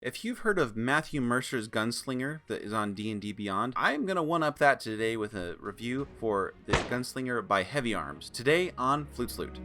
If you've heard of Matthew Mercer's Gunslinger that is on D&D Beyond, I'm going to one-up that today with a review for the Gunslinger by Heavyarms, today on Flutes Loot.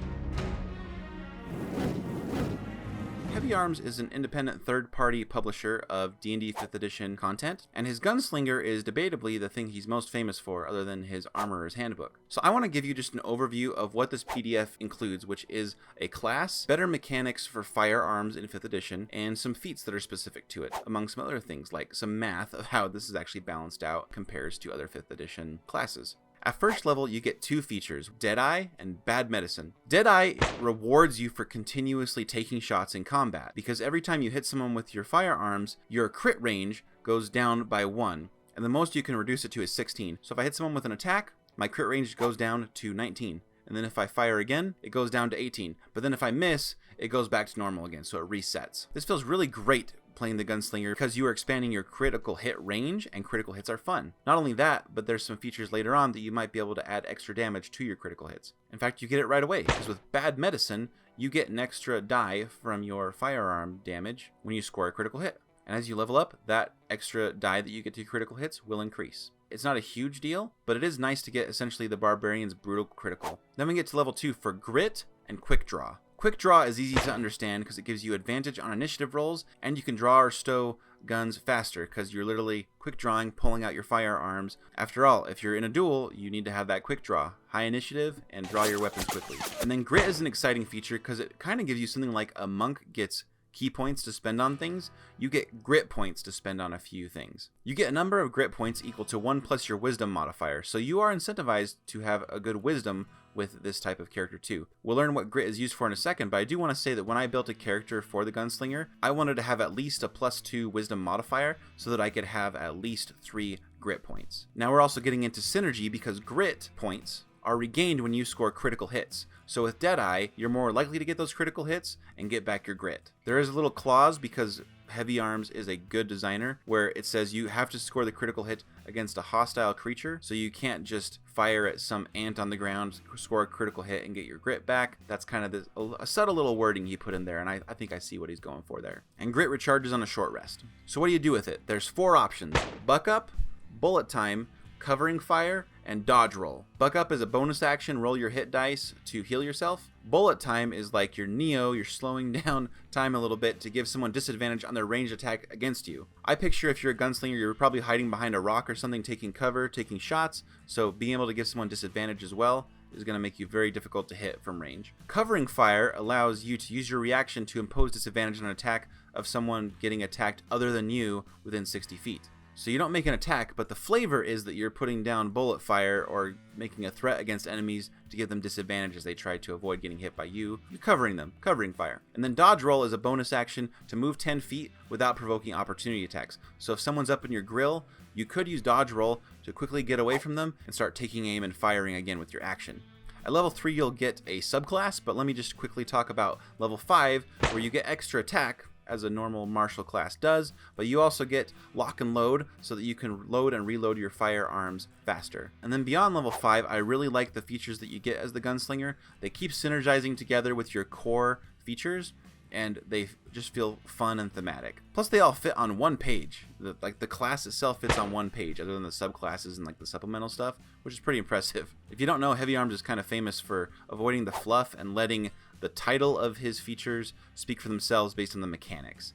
Heavyarms is an independent third-party publisher of D&D 5th edition content, and his Gunslinger is debatably the thing he's most famous for other than his Armorer's Handbook. So I want to give you just an overview of what this PDF includes, which is a class, better mechanics for firearms in 5th edition, and some feats that are specific to it, among some other things like some math of how this is actually balanced out compares to other 5th edition classes. At first level, you get two features, Deadeye and Bad Medicine. Deadeye rewards you for continuously taking shots in combat, because every time you hit someone with your firearms, your crit range goes down by 1, and the most you can reduce it to is 16. So if I hit someone with an attack, my crit range goes down to 19. And then if I fire again, it goes down to 18. But then if I miss, it goes back to normal again, so it resets. This feels really great playing the Gunslinger because you are expanding your critical hit range, and critical hits are fun. Not only that, but there's some features later on that you might be able to add extra damage to your critical hits. In fact, you get it right away, because with Bad Medicine, you get an extra die from your firearm damage when you score a critical hit. And as you level up, that extra die that you get to your critical hits will increase. It's not a huge deal, but it is nice to get essentially the Barbarian's brutal critical. Then we get to level 2 for Grit and Quick Draw. Quick Draw is easy to understand because it gives you advantage on initiative rolls, and you can draw or stow guns faster because you're literally quick drawing, pulling out your firearms. After all, if you're in a duel, you need to have that quick draw, high initiative, and draw your weapons quickly. And then Grit is an exciting feature because it kind of gives you something like a monk gets key points to spend on things. You get grit points to spend on a few things. You get a number of grit points equal to 1 plus your wisdom modifier, so you are incentivized to have a good wisdom with this type of character too. We'll learn what grit is used for in a second, but I do want to say that when I built a character for the Gunslinger, I wanted to have at least a +2 wisdom modifier so that I could have at least 3 grit points. Now we're also getting into synergy because grit points are regained when you score critical hits. So with Deadeye, you're more likely to get those critical hits and get back your grit. There is a little clause because Heavyarms is a good designer where it says you have to score the critical hit against a hostile creature, so you can't just fire at some ant on the ground, score a critical hit, and get your grit back. That's kind of a subtle little wording he put in there, and I think I see what he's going for there. And grit recharges on a short rest. So what do you do with it? There's 4 options: Buck Up, Bullet Time, Covering Fire, and Dodge Roll. Buck Up is a bonus action, roll your hit dice to heal yourself. Bullet Time is like your Neo, you're slowing down time a little bit to give someone disadvantage on their ranged attack against you. I picture if you're a gunslinger, you're probably hiding behind a rock or something, taking cover, taking shots, so being able to give someone disadvantage as well is going to make you very difficult to hit from range. Covering Fire allows you to use your reaction to impose disadvantage on an attack of someone getting attacked other than you within 60 feet. So you don't make an attack, but the flavor is that you're putting down bullet fire or making a threat against enemies to give them disadvantage as they try to avoid getting hit by you. You're covering them, covering fire. And then Dodge Roll is a bonus action to move 10 feet without provoking opportunity attacks. So if someone's up in your grill, you could use Dodge Roll to quickly get away from them and start taking aim and firing again with your action. At level 3, you'll get a subclass, but let me just quickly talk about level 5, where you get extra attack, as a normal martial class does, but you also get lock and load so that you can load and reload your firearms faster. And then beyond level 5, I really like the features that you get as the Gunslinger. They keep synergizing together with your core features, and they just feel fun and thematic. Plus they all fit on one page. The class itself fits on one page, other than the subclasses and like the supplemental stuff, which is pretty impressive. If you don't know, Heavyarms is kind of famous for avoiding the fluff and letting the title of his features speak for themselves based on the mechanics.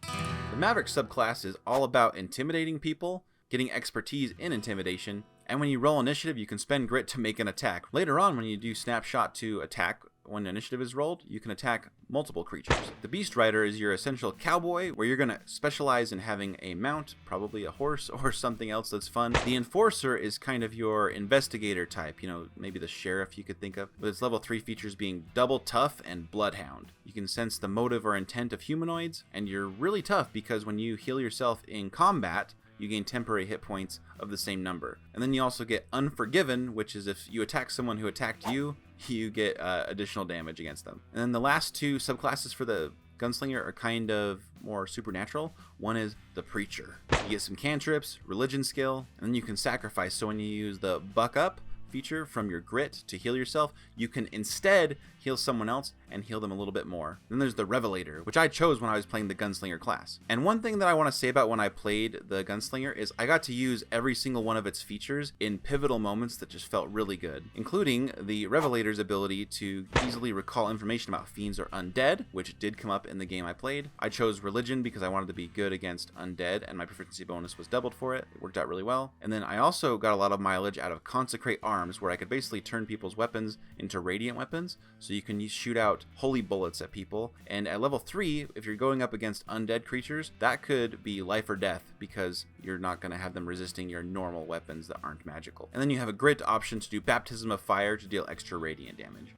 The Maverick subclass is all about intimidating people, getting expertise in intimidation, and when you roll initiative, you can spend grit to make an attack. Later on, when you do snapshot to attack, when initiative is rolled, you can attack multiple creatures. The Beast Rider is your essential cowboy, where you're going to specialize in having a mount, probably a horse or something else that's fun. The Enforcer is kind of your investigator type, maybe the sheriff you could think of, with its level 3 features being double tough and bloodhound. You can sense the motive or intent of humanoids, and you're really tough because when you heal yourself in combat, you gain temporary hit points of the same number. And then you also get Unforgiven, which is if you attack someone who attacked you, you get additional damage against them. And then the last 2 subclasses for the Gunslinger are kind of more supernatural. One is the Preacher. You get some cantrips, religion skill, and then you can sacrifice. So when you use the Buck Up feature from your grit to heal yourself, you can instead heal someone else, and heal them a little bit more. Then there's the Revelator, which I chose when I was playing the Gunslinger class. And one thing that I want to say about when I played the Gunslinger is I got to use every single one of its features in pivotal moments that just felt really good, including the Revelator's ability to easily recall information about fiends or undead, which did come up in the game I played. I chose Religion because I wanted to be good against undead, and my proficiency bonus was doubled for it. It worked out really well. And then I also got a lot of mileage out of Consecrate Arms, where I could basically turn people's weapons into radiant weapons, so you can shoot out holy bullets at people. And at level 3, if you're going up against undead creatures, that could be life or death, because you're not going to have them resisting your normal weapons that aren't magical. And then you have a grit option to do Baptism of Fire to deal extra radiant damage.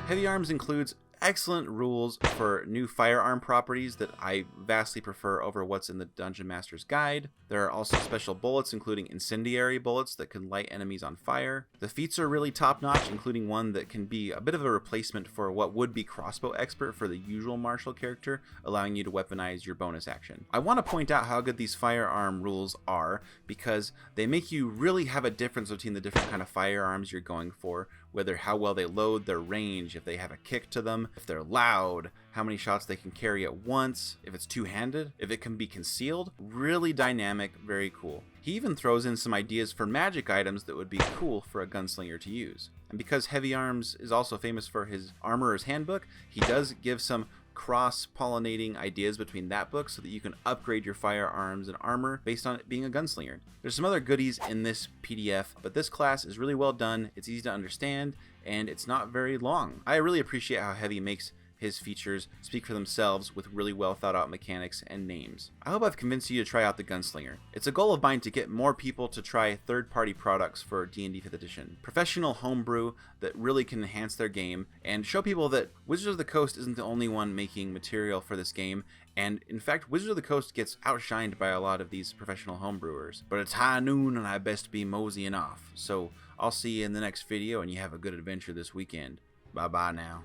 Heavy Arms includes excellent rules for new firearm properties that I vastly prefer over what's in the Dungeon Master's Guide. There are also special bullets, including incendiary bullets that can light enemies on fire. The feats are really top-notch, including one that can be a bit of a replacement for what would be Crossbow Expert for the usual martial character, allowing you to weaponize your bonus action. I want to point out how good these firearm rules are, because they make you really have a difference between the different kind of firearms you're going for, whether how well they load, their range, if they have a kick to them, if they're loud, how many shots they can carry at once, if it's two-handed, if it can be concealed. Really dynamic, very cool. He even throws in some ideas for magic items that would be cool for a gunslinger to use. And because Heavy Arms is also famous for his Armorer's Handbook, he does give some cross-pollinating ideas between that book so that you can upgrade your firearms and armor based on it being a gunslinger. There's some other goodies in this PDF, but this class is really well done, it's easy to understand, and it's not very long. I really appreciate how Heavy makes his features speak for themselves with really well thought out mechanics and names. I hope I've convinced you to try out the Gunslinger. It's a goal of mine to get more people to try third-party products for D&D 5th edition. Professional homebrew that really can enhance their game, and show people that Wizards of the Coast isn't the only one making material for this game, and in fact Wizards of the Coast gets outshined by a lot of these professional homebrewers. But it's high noon and I best be moseying off, so I'll see you in the next video and you have a good adventure this weekend. Bye bye now.